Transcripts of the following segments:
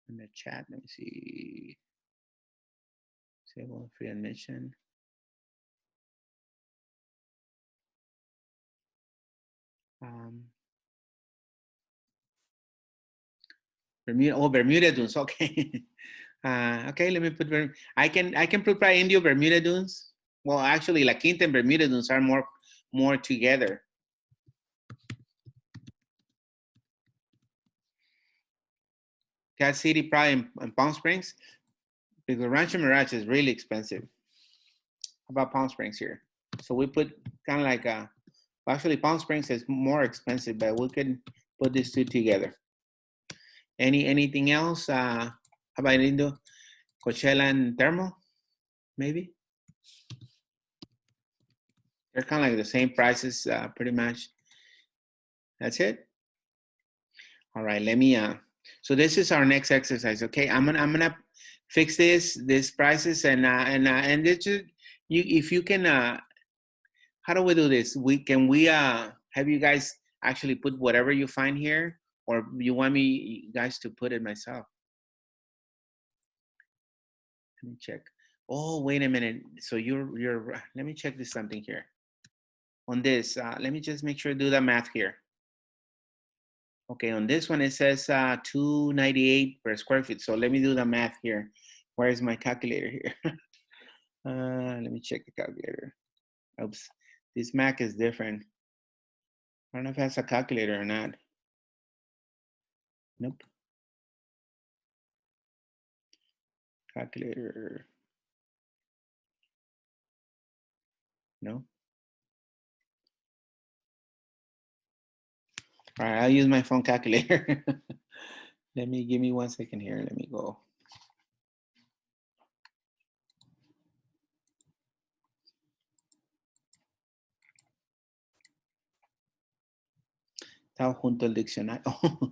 in the chat. Let me see. Disable free admission. Bermuda. Oh, Bermuda Dunes. Okay. Okay, let me put. I can put probably Indio Bermuda Dunes. Well, actually, La Quinta and Bermuda Dunes are more together. Cat City, probably in Palm Springs, because Rancho Mirage is really expensive. How about Palm Springs here? So we put kind of like actually Palm Springs is more expensive, but we could put these two together. Anything else? How about Indo, Coachella and Thermal? Maybe. They're kind of like the same prices, pretty much. That's it. All right, let me. So this is our next exercise. Okay, I'm gonna fix these prices and this just, if you can. How do we do this? Can we have you guys actually put whatever you find here, or you want me guys to put it myself? Let me check. Oh, wait a minute. So you're. Let me check this something here. On this, let me just make sure to do the math here. Okay, on this one it says 298 per square feet. So let me do the math here. Where is my calculator here? Let me check the calculator. Oops, this Mac is different. I don't know if it has a calculator or not. Nope. Calculator. No. All right, I'll use my phone calculator. Give me 1 second here. Let me go. Está junto el diccionario.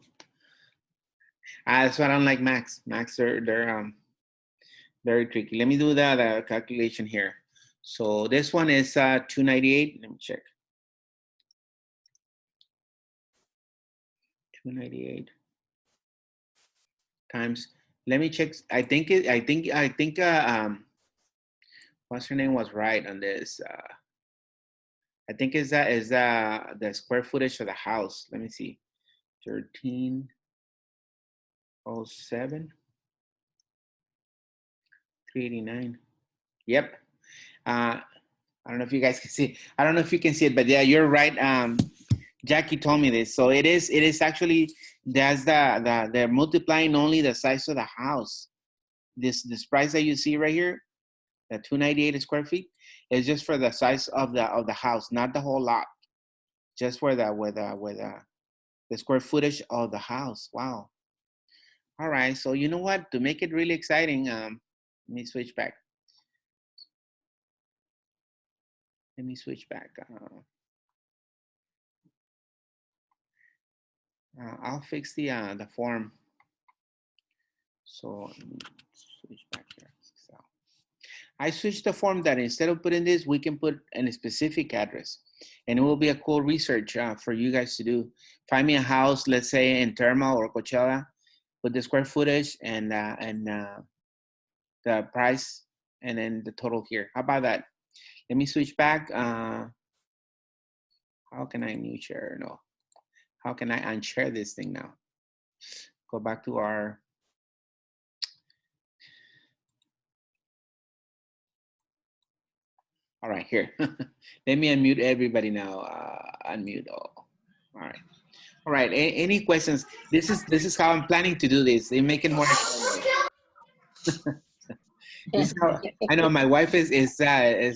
That's why I don't like Macs. Macs are they're very tricky. Let me do the calculation here. So this one is 298. Let me check. 298 times. Let me check. I think what's her name was right on this. I think is the square footage of the house. Let me see. 1307. 389. Yep. I don't know if you guys can see. I don't know if you can see it, but yeah, you're right. Jackie told me this. So it is actually that's they're multiplying only the size of the house. This price that you see right here, the 298 square feet, is just for the size of the house, not the whole lot. Just for the square footage of the house. Wow. All right. So you know what? To make it really exciting, let me switch back. Let me switch back. I'll fix the form. So let me switch back here. So I switched the form that instead of putting this, we can put a specific address, and it will be a cool research for you guys to do. Find me a house, let's say in Thermal or Coachella, put the square footage and the price, and then the total here. How about that? Let me switch back. How can I new share? No. How can I unshare this thing now? Go back to our. All right, here. Let me unmute everybody now. Unmute all. All right. All right. Any questions? This is how I'm planning to do this. They make it more. This is how, I know my wife is arguing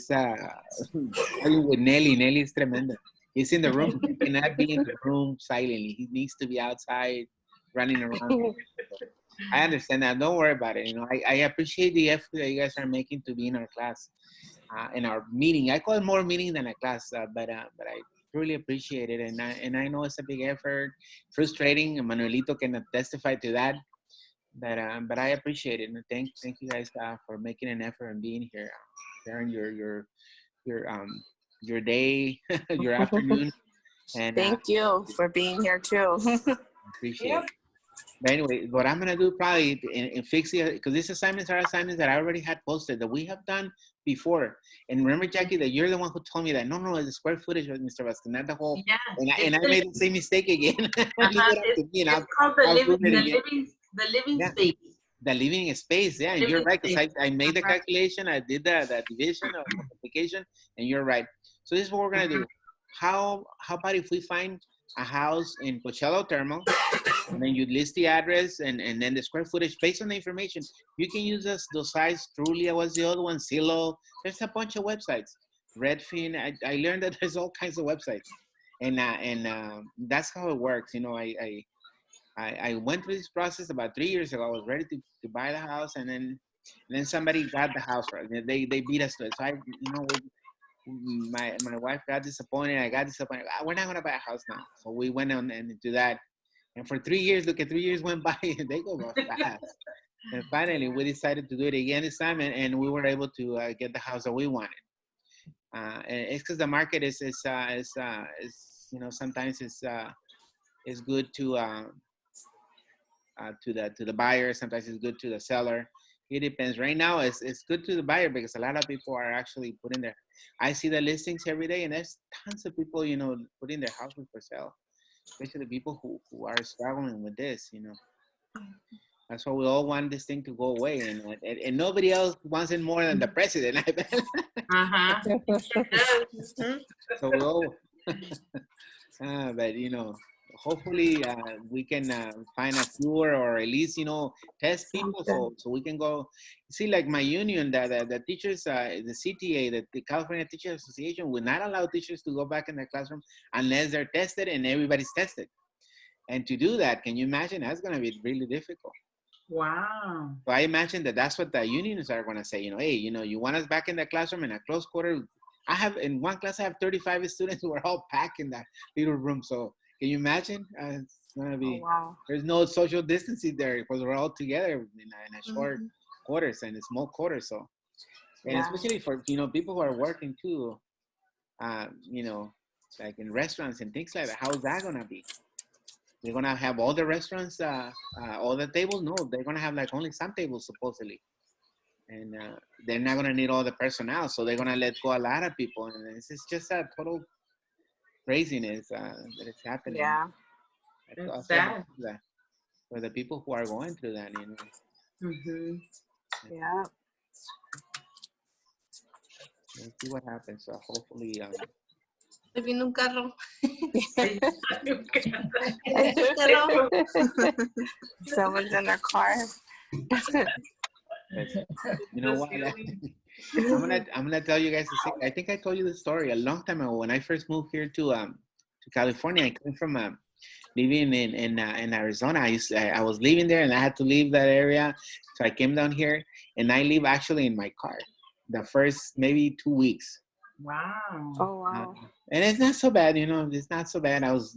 with Nelly. Nelly is tremenda. He's in the room. He cannot be in the room silently. He needs to be outside, running around. I understand that. Don't worry about it. You know, I appreciate the effort that you guys are making to be in our class, in our meeting. I call it more meeting than a class, but I really appreciate it, and I know it's a big effort, frustrating. Manuelito can testify to that. But I appreciate it, and thank you guys for making an effort and being here, sharing your day, your afternoon, and Thank you for being here too. appreciate it. But anyway, what I'm gonna do probably in fix it, because these assignments are assignments that I already had posted that we have done before. And remember, Jackie, that you're the one who told me that no, it's the square footage of Mr. Vasquez, not the whole. Yeah, And I made the same mistake again. Leave it up to me, and it's called the I'll do it again. living Yeah, space. the living space. Yeah, and you're Living right, because space. I made the calculation, I did the division or multiplication, and you're right. So this is what we're gonna do. How about if we find a house in Coachella Thermal? And then you list the address and then the square footage based on the information. You can use those sites. Trulia was the other one. Zillow. There's a bunch of websites. Redfin. I learned that there's all kinds of websites, and that's how it works. You know, I went through this process about 3 years ago. I was ready to buy the house, and then somebody got the house right. They beat us to it. So my wife got disappointed. I got disappointed. We're not gonna buy a house now. So we went on and do that. And for 3 years, look at 3 years went by and they go fast. And finally, we decided to do it again this time, and we were able to get the house that we wanted. And it's because the market is sometimes it's good to the buyer. Sometimes it's good to the seller. It depends. Right now, it's good to the buyer because a lot of people are actually putting their. I see the listings every day, and there's tons of people putting their houses for sale, especially the people who are struggling with this. That's why we all want this thing to go away, and nobody else wants it more than the president. So we all, but hopefully we can find a cure or at least test people so we can go see, like my union, the teachers, the CTA, the California Teachers Association, will not allow teachers to go back in the classroom unless they're tested and everybody's tested. And to do that, can you imagine? That's going to be really difficult. Wow. So I imagine that's what the unions are going to say. Hey, you want us back in the classroom in a close quarter. In one class, I have 35 students who are all packed in that little room. So can you imagine? It's going to be, there's no social distancing there because we're all together in a short quarters and a small quarters. So, and especially for, people who are working too, like in restaurants and things like that, how is that going to be? They're going to have all the restaurants, all the tables? No, they're going to have like only some tables supposedly. And they're not going to need all the personnel. So they're going to let go a lot of people. And it's just a total craziness that is happening. Yeah. It's sad. For the people who are going through that, Yeah. Let's see what happens. So hopefully... Ahí viene un carro. Someone's in their car. You know what? I'm gonna tell you guys a secret. I think I told you the story a long time ago when I first moved here to California. I came from living in Arizona. I was living there and I had to leave that area, so I came down here and I live actually in my car the first maybe 2 weeks. Wow. Oh wow. And it's not so bad, it's not so bad. I was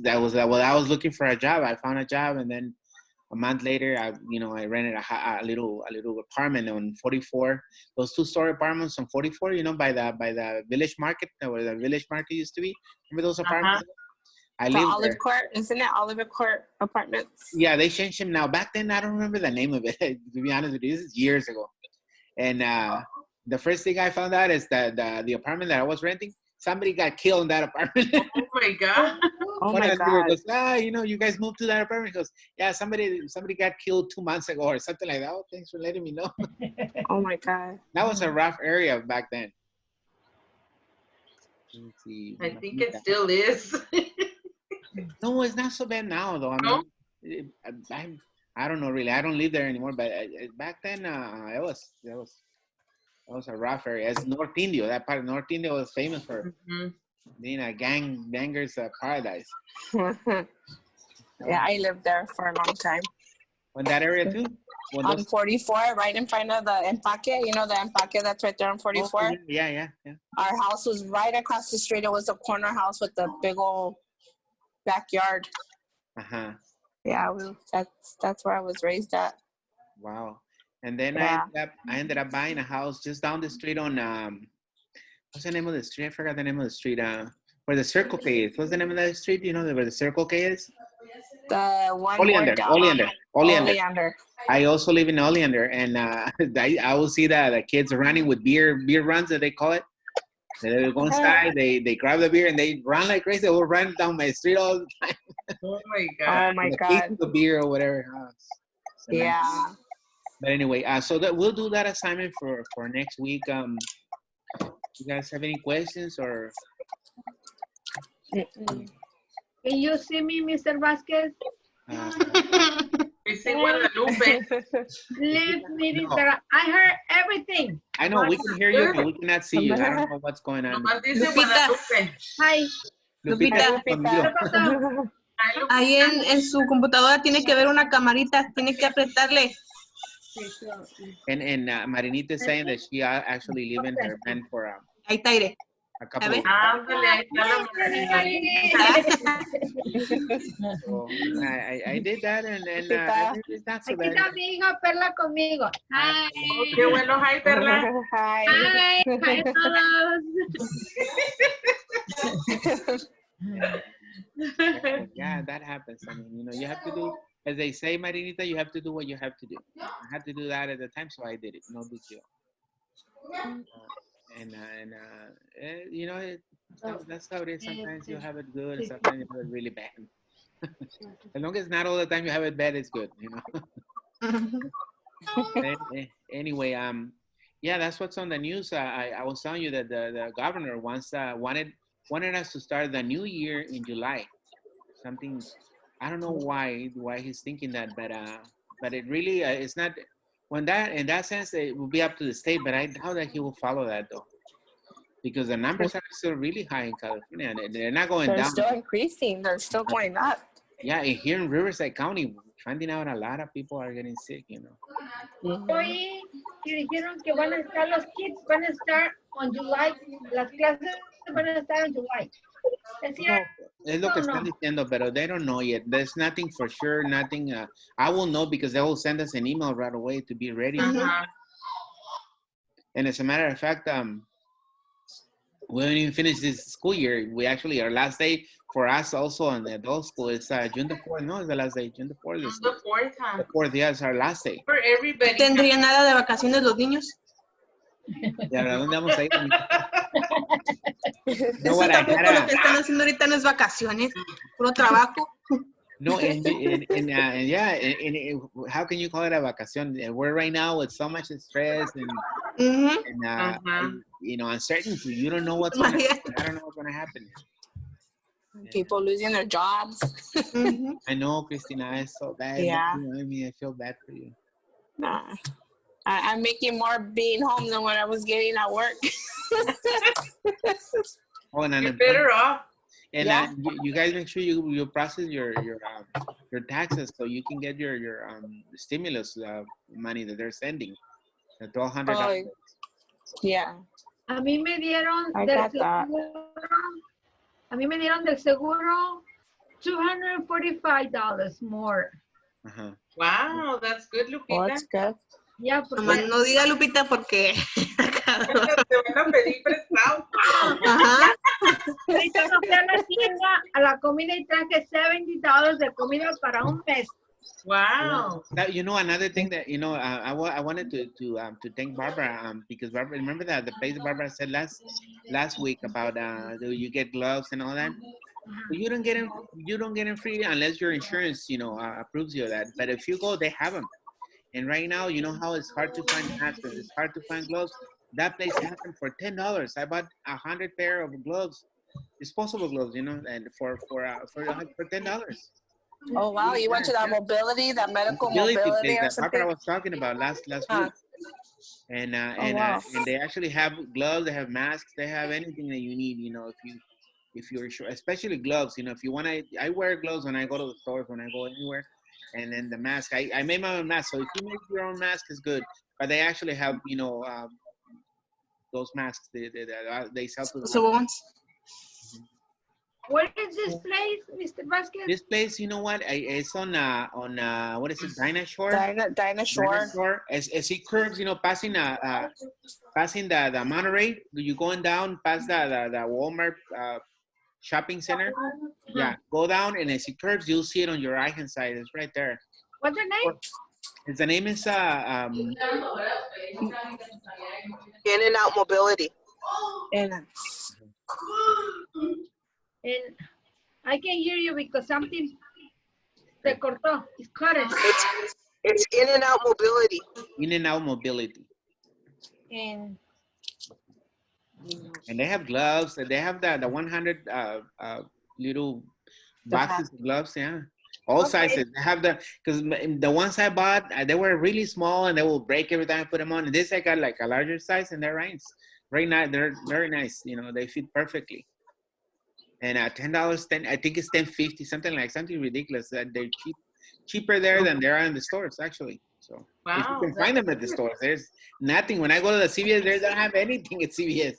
looking for a job. I found a job, and then a month later, I rented a little apartment on 44. Those 2-story apartments on 44, by the Village Market, where the Village Market used to be. Remember those apartments? I lived Olive there. Court, isn't it Olive Court Apartments? Yeah, they changed them now. Back then, I don't remember the name of it. To be honest with you, this is years ago. And the first thing I found out is that the apartment that I was renting, somebody got killed in that apartment. Oh my God. Oh my God. Goes, you guys moved to that apartment. He goes, yeah, somebody got killed 2 months ago or something like that. Oh, thanks for letting me know. Oh my God. That was a rough area back then. Let's see. I think it still is. No, it's not so bad now, though. I don't know really. I don't live there anymore. But back then, it was a rough area. It's North Indio. That part of North Indio was famous for being a gangers paradise. Yeah, I lived there for a long time. In that area too? On 44, right in front of the Empaque. The Empaque that's right there on 44? Oh, yeah. Our house was right across the street. It was a corner house with a big old backyard. Uh-huh. Yeah, that's where I was raised at. Wow. And then I ended up buying a house just down the street on what's the name of the street? I forgot the name of the street. Where the Circle K is. What's the name of that street? Where the Circle K is? The one more Oleander, down. Oleander, Oleander. Oleander. I also live in Oleander, and I will see the kids running with beer runs that they call it. They go inside, they grab the beer and they run like crazy. They will run down my street all the time. Oh my God. Oh my The God. case of beer or whatever. Oh, it's amazing. Yeah. But anyway, so that we'll do that assignment for next week. You guys have any questions or? Mm-mm. Can you see me, Mr. Vasquez? We see Guadalupe. Leave me, No. Mr. I heard everything. I know we can hear you, but we cannot see you. I don't know what's going on. Nomás dice Lupita. Guadalupe. Hi. Lupita. conmigo. Ay, Lupita. Ahí en su computadora tiene que ver una camarita, tiene que apretarle. And Marinita is saying that she actually live in her van for Ahí está, aire. a couple A of ver. Ándale, ahí está la Marinita. so, I did that and it's not so Aquí bad. está mi hija Perla conmigo. Hi. Oh, qué bueno, hi, Perla. Hi. Hi. Hi, fellas. Yeah, that happens. I mean, you have to do, as they say, Marinita, you have to do what you have to do. I had to do that at the time, so I did it. No big deal. That's how it is. Sometimes you have it good, and sometimes you have it really bad. As long as not all the time you have it bad, it's good. Anyway, yeah, that's what's on the news. I was telling you that the governor wanted us to start the new year in July. Something, I don't know why he's thinking that, but it really it's not. When that in that sense it will be up to the state, but I doubt that he will follow that though, because the numbers are still really high in California and they're not going They're down. still increasing. They're still going up. Yeah, and here in Riverside County, finding out a lot of people are getting sick. Oye, que dijeron que van a estar los kids, van a estar on July, las clases van a estar en July. ¿Es cierto? Es lo que No, están no. diciendo, pero they don't know yet. There's nothing for sure, nothing. I will know because they will send us an email right away to be ready. Ajá. And as a matter of fact, we haven't even finished this school year. We actually, our last day for us also in the adult school, it's June the 4th. No, it's the last day. June the 4th. On the fourth, huh? The 4th, yeah, it's our last day. For everybody. ¿Tendrían nada de vacaciones los niños? ¿Y a dónde vamos a ir? No, Eso what I tampoco gotta- lo que están haciendo ahorita no es vacaciones, puro trabajo. No, how can you call it a vacation? We're right now with so much stress and uncertainty. You don't know what's going to happen. I don't know what's going to happen. People losing their jobs. Ujú. I know, Christina, it's so bad. Yeah. I mean, I feel bad for you. Nah. I'm making more being home than what I was getting at work. Oh, and You're better off. And Yeah. you guys make sure you process your taxes so you can get your stimulus money that they're sending, the $1,200. Yeah. A mí me dieron I del got that. seguro. A mí me dieron del seguro $245 more. Uh-huh. Wow, that's good, Well, Lupita. that's good. Ya, Nomás porque no diga Lupita porque... Te van a pedir prestado. Ajá. ahorita no fui a la tienda, a la comida y traje $70 de comida para un mes. Wow. That, another thing that I wanted to thank Barbara because Barbara, remember that the place Barbara said last week about do you get gloves and all that. But you don't get them free unless your insurance approves you of that. But if you go, they have them. And right now, you know how it's hard to find masks, it's hard to find gloves. That place has them for $10. I bought 100 pair of gloves, disposable gloves, and for $10. Oh, wow. You went to that mobility, that medical Mobility mobility place or that something? Barbara was talking about last Huh. week. And wow. and they actually have gloves, they have masks, they have anything that you need, if you're sure, especially gloves, if you want to. I wear gloves when I go to the stores, when I go anywhere. And then the mask, I made my own mask. So if you make your own mask, it's good. But they actually have, those masks they sell to the So once. Where is this place, Mr. Vasquez? This place, you know what? It's on what is it? Dinah Shore. Dinah Shore. Shore. As it curves, passing the Monterey. You going down past the Walmart shopping center. Yeah, go down and as it curves, you'll see it on your right hand side. It's right there. What's the name? The name is In and out mobility. And And I can hear you because something se cortó. It's cut it. It's in and out mobility. In and Out Mobility. And And they have gloves. They have the 100 little boxes of gloves. Yeah, all sizes. They have because the ones I bought, they were really small and they will break every time I put them on. And this I got like a larger size and they're nice. Very nice. They're very nice. You know, they fit perfectly. And $10, I think it's $10.50, something ridiculous. That they're cheaper there than they are in the stores actually. So if you Wow, can find them at the stores, there's nothing. When I go to the CVS, they don't have anything at CVS.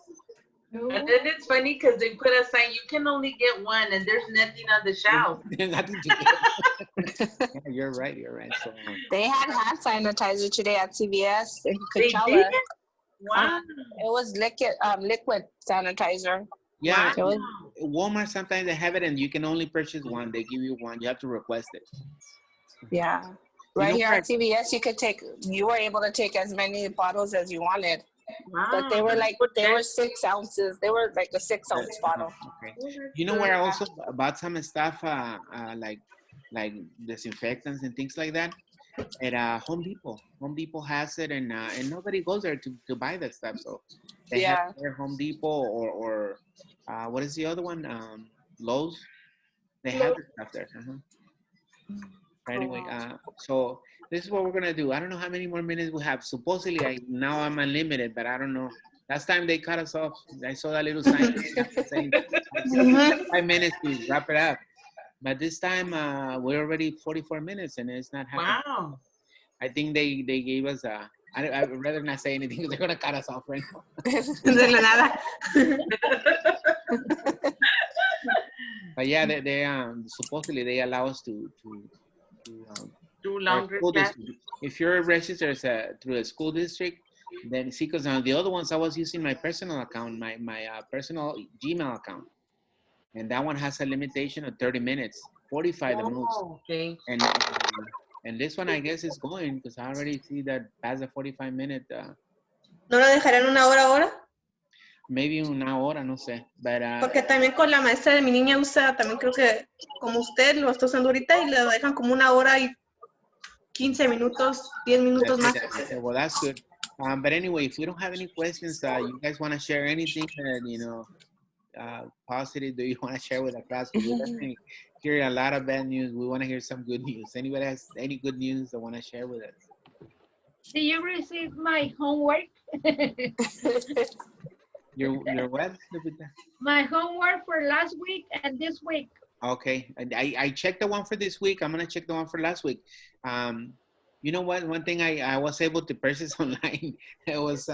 And then it's funny because they put a sign, you can only get one, and there's nothing on the shelf. There's nothing to get. Yeah, you're right. So they had hand sanitizer today at CVS in They Coachella. did? Wow. It was liquid sanitizer. yeah, It was, Walmart sometimes they have it, and you can only purchase one. They give you one. You have to request it. yeah. Right know here what? at CVS, you were able to take as many bottles as you wanted. Wow. But they were 6 ounces. They were like a 6-ounce bottle. Okay. You know where I also bought some stuff like disinfectants and things like that at Home Depot. Home Depot has it, and nobody goes there to buy that stuff. So they have their Home Depot or what is the other one? Lowe's. They have the stuff there. Anyway, so this is what we're gonna do. I don't know how many more minutes we have. Supposedly, now I'm unlimited, but I don't know. Last time they cut us off. I saw that little sign saying 5 minutes to wrap it up. But this time, we're already 44 minutes, and it's not happening. Wow. I think they gave us a. I'd rather not say anything because they're gonna cut us off right now. De la nada. But yeah, they supposedly they allow us to Do or longer school class. district. If you're registered through a school district, then see, because the other ones I was using my personal account, my personal Gmail account, and that one has a limitation of 30 minutes, 45 the most. Oh, okay. And this one I guess is going because I already see that past the 45-minute. ¿No lo dejarán una hora ahora? Maybe una hora, no sé. But Porque también con la maestra de mi niña usa, también creo que como usted lo está usando ahorita y le dejan como una hora y 15 minutos, 10 minutos más. okay, well, that's good. But anyway, if we don't have any questions, you guys want to share anything that, positive that you want to share with the class? We definitely hear a lot of bad news. We want to hear some good news. Anybody has any good news they want to share with us? did you receive my homework? Your what, Lupita? My homework for last week and this week. Okay, I checked the one for this week. I'm gonna check the one for last week. You know what? One thing I was able to purchase online, it was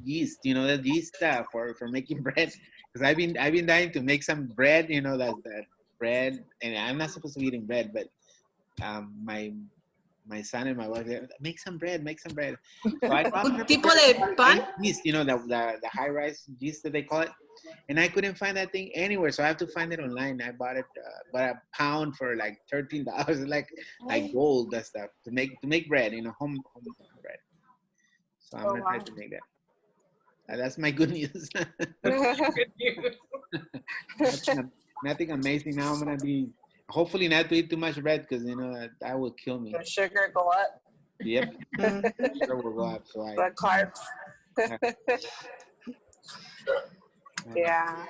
yeast. You know, the yeast for making bread. Because I've been dying to make some bread. You know, that bread, and I'm not supposed to be eating bread, but my son and my wife, make some bread. So I bought ¿Un tipo de pan? yeast, the high rise yeast that they call it, and I couldn't find that thing anywhere, so I have to find it online. I bought a pound for like $13, like gold, that stuff to make bread, home bread. So I'm gonna try to make that. That's my good news. Good news. Nothing amazing. Now I'm gonna be hopefully not to eat too much bread because that will kill me. the sugar go up, Yep. Sugar will go up. So the carbs. Yeah.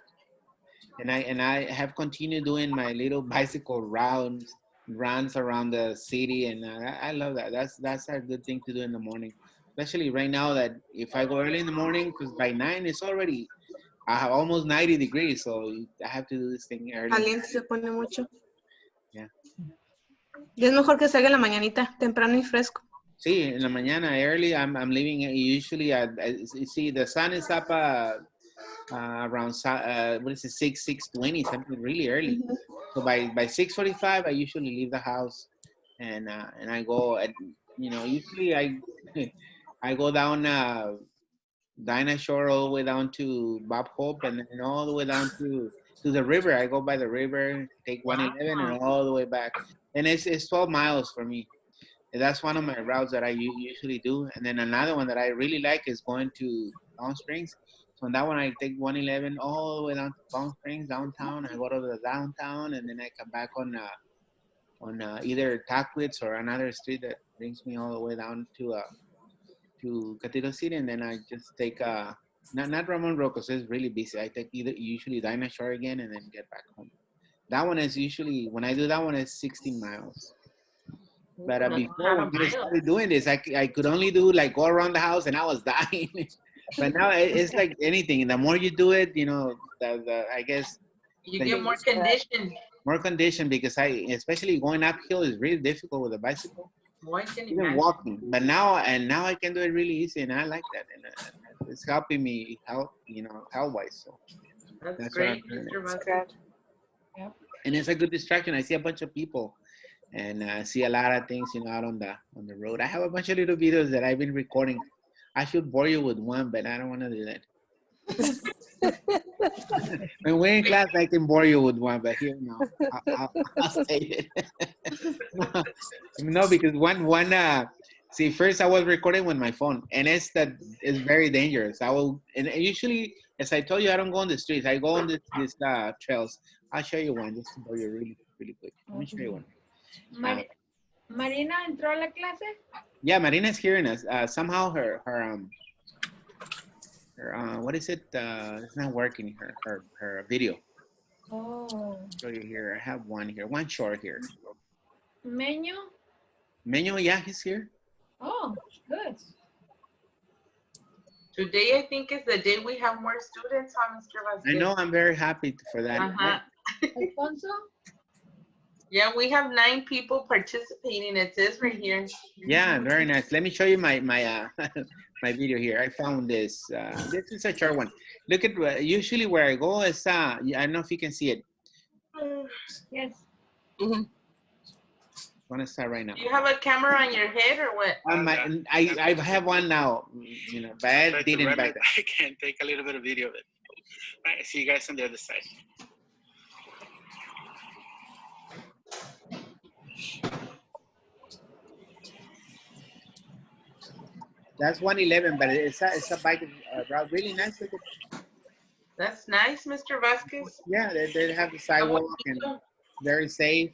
And I have continued doing my little bicycle runs around the city, and I love that. That's a good thing to do in the morning, especially right now that if I go early in the morning, because by 9 it's already almost 90 degrees, so I have to do this thing early. Caliente se pone mucho. Yeah. Y es mejor que salga en la mañanita, temprano y fresco. Sí, in la mañana early. I'm leaving usually. See, the sun is up around 6:20, something really early. So by 6:45, I usually leave the house, and I go at usually I go down Dinah Shore all the way down to Bob Hope, and then all the way down to to the river. I go by the river, take 111 and all the way back. And it's 12 miles for me. And that's one of my routes that I usually do. And then another one that I really like is going to Palm Springs. So on that one, I take 111 all the way down to Palm Springs, downtown. I go to the downtown, and then I come back on either Taquits or another street that brings me all the way down to Cathedral City, and then I just take not Ramon Road because it's really busy. I take usually Dinah Shore again, and then get back home. That one is usually, when I do that one, is 16 miles. But before, when I started doing this, I could only do like go around the house, and I was dying. But now it's like anything. And the more you do it, I guess you get more conditioned. More condition, because especially going uphill is really difficult with a bicycle. Even walking, but now I can do it really easy, and I like that, and it's helping me health wise. So that's great, Mr. Vasquez. Yep. And it's a good distraction. I see a bunch of people, and I see a lot of things, out on the road. I have a bunch of little videos that I've been recording. I should bore you with one, but I don't want to do that. When we're in class, I can bore you with one, but here, no, I'll say it. No, because one. See, first I was recording with my phone, and it's very dangerous. And usually, as I told you, I don't go on the streets. I go on these trails. I'll show you one just to bore you really, really quick. Let me show you one. Marina entró a la clase. Yeah, Marina's hearing us. Somehow her what is it? It's not working. Her video. Oh. Show you here. I have one here. One short here. Menu. Yeah, he's here. Oh, good. Today, I think, is the day we have more students, Mr. Vasquez? I know. I'm very happy for that. Alfonso. Yeah, we have 9 people participating. It says right here. Yeah, very nice. Let me show you my my video here. I found this. This is a short one. Look at usually where I go is I don't know if you can see it. Yes. Mm-hmm. I want to start right now. Do you have a camera on your head or what? I have one now, but I didn't back then. I can take a little bit of video of it. All right, see you guys on the other side. That's 111, but it's a bike route, really nice. That's nice, Mr. Vasquez. Yeah, they have the sidewalk and very safe.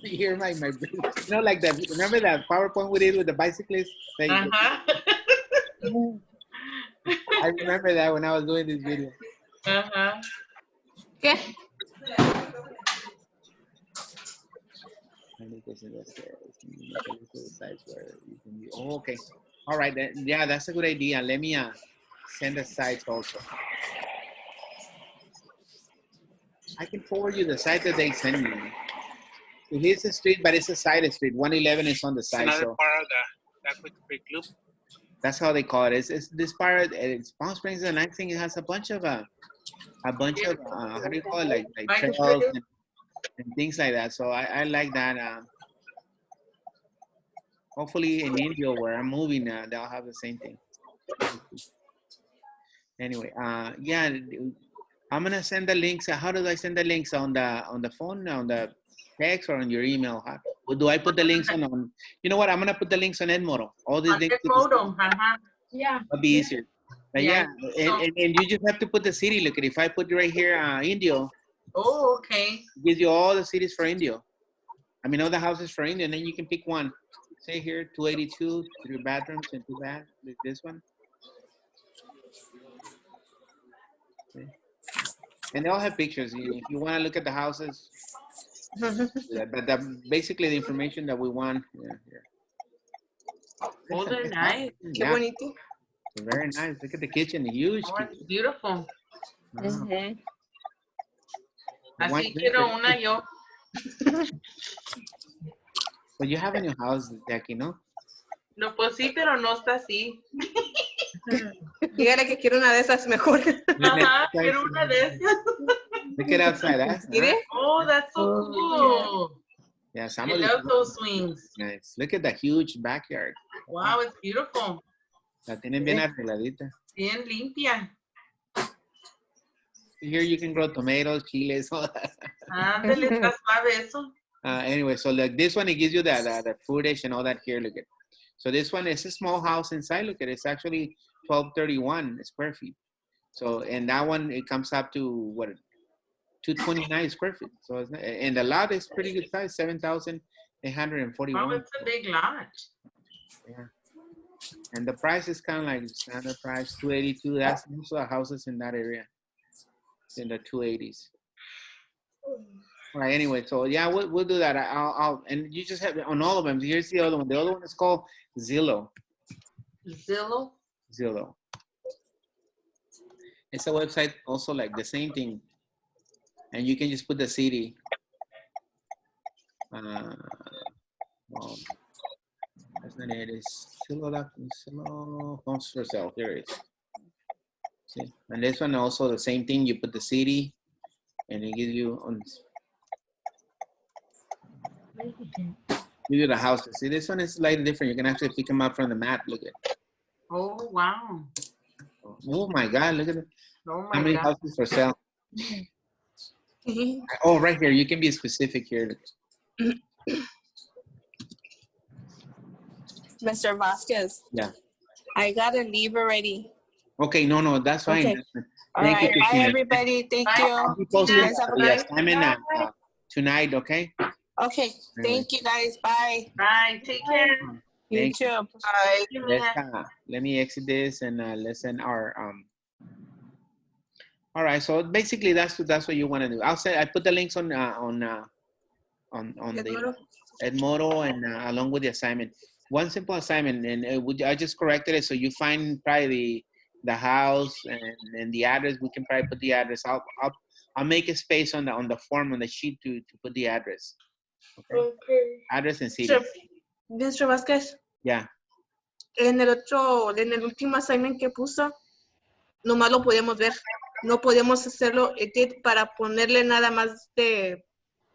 You hear my like that. Remember that PowerPoint we did with the bicyclist? I remember that when I was doing this video. Okay. Oh, okay. All right. Yeah, that's a good idea. Let me send the sites also. I can forward you the site that they send me. So here's the street, but it's a side street. 111 is on the side. It's another so part of the Quick Loop. That's how they call it. It's this part. It's Palm Springs. The nice thing, it has a bunch of how do you call it, like trails and things like that. So I like that. Hopefully in India, where I'm moving, they'll have the same thing. Anyway, yeah, I'm gonna send the links. How do I send the links on the phone, on the text, or on your email? Or do I put the links on? You know what? I'm gonna put the links on Edmodo. All these links. Yeah. It'll be easier. But yeah, and you just have to put the city. Look at, if I put it right here, Indio. Oh, okay. It gives you all the cities for Indio. I mean, all the houses for Indio, and then you can pick one. Say here, 282, 3 bedrooms and 2 baths, like this one. Okay. And they all have pictures. If you want to look at the houses, but basically the information that we want. Yeah. Oh, they're nice. Qué bonito. Very nice. Look at the kitchen, huge. Oh, it's beautiful. Wow. Mm-hmm. Así quiero una yo. But you have in your house, Jackie, no? No, pues sí, pero no está así. Dígale que quiero una de esas mejor. Ajá, quiero una de esas. Look at outside. That's nice. Oh, that's so cool. Yeah, I somebody. love those swings. Nice. Look at the huge backyard. Wow, it's beautiful. La tienen bien arregladita. Bien limpia. Here you can grow tomatoes, chiles, all that. Ándale, está suave eso. Anyway, so like this one, it gives you the footage and all that here. Look at. So this one is a small house inside. Look at it. It's actually 1231 square feet. So and that one it comes up to what 229 square feet. So it's not, and the lot is pretty good size, 7,841. Oh, it's a big lot. Yeah. And the price is kind of like standard price, 282. That's most of the houses in that area. It's in the 280s. All right. Anyway, so yeah, we'll do that. I'll and you just have on all of them. Here's the other one. The other one is called Zillow. Zillow. Zillow. It's a website also like the same thing, and you can just put the city. Well, that's not it. It's Zillow homes for sale. Here it is. See, and this one also the same thing. You put the city, and it gives you on. Give you the houses. See, this one is slightly different. You can actually pick them up from the map. Look at. Oh, wow. Oh my God! Look at it. Oh, How my many God. houses for sale? Oh, right here. You can be specific here. Mr. Vasquez. Yeah. I gotta leave already. Okay. No, that's fine. Okay. That's fine. All Thank you, right. Bye, Christina. everybody. Thank Bye. you. I'll be You posting guys have a the great. assignment tonight. Okay. Okay. Thank you, guys. Bye. Bye. Take care. You Thank too. Bye. Give me Let's that. let me exit this and listen our All right. So basically, that's what you want to do. I put the links on the Edmodo and along with the assignment. One simple assignment, and I just corrected it. So you find probably the house and the address. We can probably put the address. I'll make a space on the form on the sheet to put the address. Okay. Address and city. Mr. Vasquez, Yeah. en el último assignment que puso, nomás lo podíamos ver. No podíamos hacerlo edit para ponerle nada más de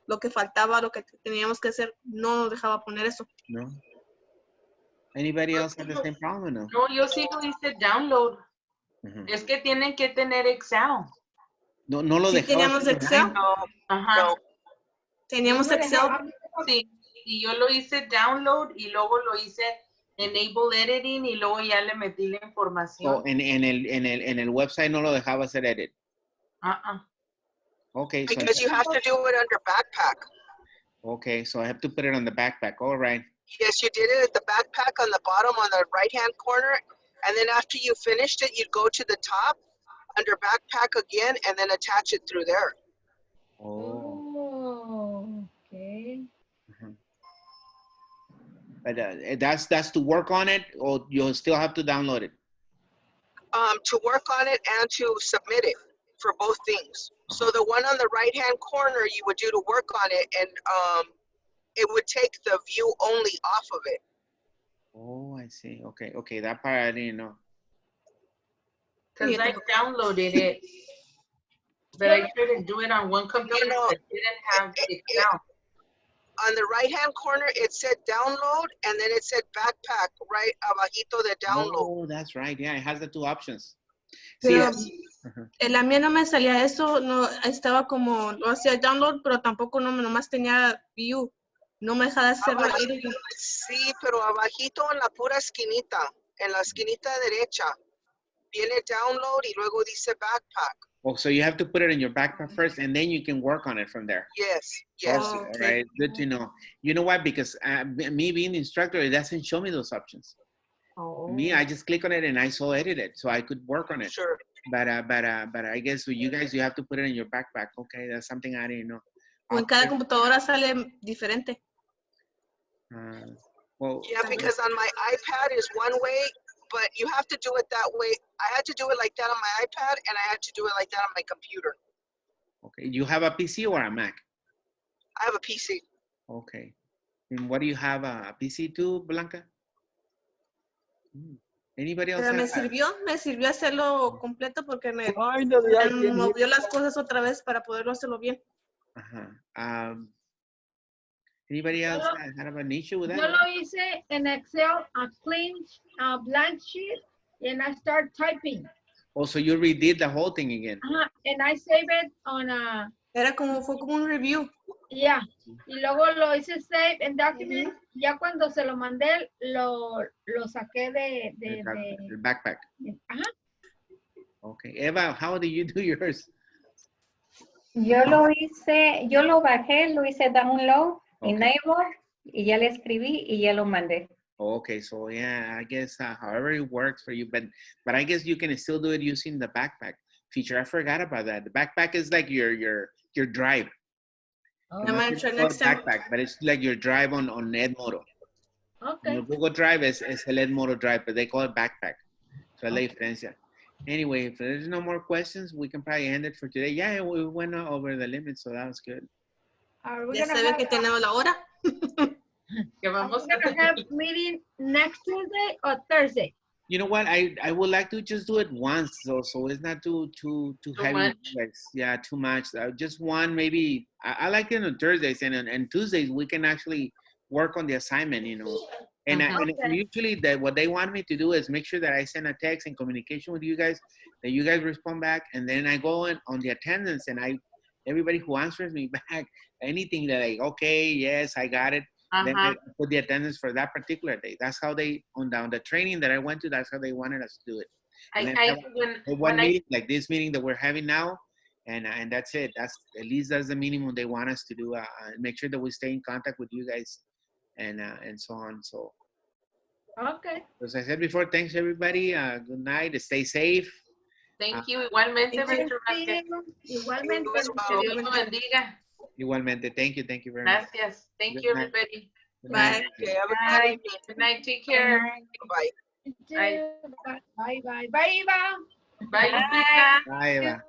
lo que faltaba, lo que teníamos que hacer. No nos dejaba poner eso. No. Anybody else have the same problem or no? No, yo sí lo hice download. Es que tienen que tener Excel. No lo Sí dejaba. teníamos Excel. No, Ajá. no. Teníamos Excel. Sí. Y yo lo hice download y luego lo hice enable editing y luego ya le metí la información. So, en el website no lo dejaba hacer edit. Okay. So, Because you have to do it under backpack. okay. So I have to put it on the backpack. All right. Yes, you did it at the backpack on the bottom on the right-hand corner. And then after you finished it, you'd go to the top under backpack again and then attach it through there. Oh. Oh, okay. But that's to work on it, or you'll still have to download it. To work on it and to submit it for both things. So the one on the right-hand corner you would do to work on it, and it would take the view only off of it. Oh, I see. Okay. That part I didn't know. Because I downloaded it, but I couldn't do it on one computer that didn't have Excel. On the right-hand corner, it said download, and then it said backpack right abajito de download. Oh, that's right. Yeah, it has the two options. Pero en la mía no me salía eso, no estaba como, lo hacía download, pero tampoco nomás tenía view. No me dejaba hacerlo. Sí, pero abajito en la pura esquinita, en la esquinita derecha, viene download y luego dice backpack. Oh, so you have to put it in your backpack first, and then you can work on it from there. Yes. Oh, all right. Good to know. You know why? Because me being the instructor, it doesn't show me those options. Oh. Me, I just click on it and I saw edit it, so I could work on it. Sure. But I guess with you guys, you have to put it in your backpack. Okay, that's something I didn't know. O en cada computadora sale diferente. Well, yeah, because on my iPad is one way, but you have to do it that way. I had to do it like that on my iPad, and I had to do it like that on my computer. Okay, you have a PC or a Mac? I have a PC. Okay. And what do you have, a PC too, Blanca? Anybody else? Pero me sirvió hacerlo completo porque me movió las cosas otra vez para poderlo hacerlo bien. Anybody else have an issue with that? Yo lo hice en Excel, a clean blank sheet, and I start typing. Oh, so you redid the whole thing again. And I save it on a, Fue como un review. yeah. Y luego lo hice save en document. Ya cuando se lo mandé, lo saqué de El backpack. Ajá. Okay. Eva, how did you do yours? Yo lo hice, yo lo bajé, lo hice download, Okay. enable, y ya le escribí y ya lo mandé. Okay, so yeah, I guess however it works for you, but I guess you can still do it using the backpack feature. I forgot about that. The backpack is like your drive. Oh, I'm gonna try next time. Backpack, but it's like your drive on Edmodo. okay. The Google Drive is el Edmodo Drive, but they call it backpack. So la diferencia. Anyway, if there's no more questions, we can probably end it for today. Yeah, we went over the limit, so that was good. Are we Ya gonna saben have, que tenemos la hora. Que are vamos we gonna have meeting next Tuesday or Thursday? You know what? I would like to just do it once, so it's not too heavy. much. Like, yeah, too much. Just one, maybe. I like it on Thursdays and Tuesdays. We can actually work on the assignment, you know. And, Mhm. and usually what they want me to do is make sure that I send a text in communication with you guys, that you guys respond back, and then I go on the attendance and everybody who answers me back, anything that like, okay, yes, I got it. Then I put the attendance for that particular day. That's how they on the training that I went to. That's how they wanted us to do it. And then one meeting like this meeting that we're having now, and that's it. That's at least that's the minimum they want us to do. Make sure that we stay in contact with you guys, and so on. So, Okay. as I said before, thanks everybody. Good night. Stay safe. Thank you. Igualmente, Thank Mr. Vasquez. you. Igualmente. Que Dios lo bendiga. Igualmente. Thank you very much. Gracias. Thank Good you, night. everybody. Good night. Okay, have a good evening. Good night. Take care. Bye. Bye. Bye. Bye. Bye, Eva. Bye, Lupita. Bye, Eva.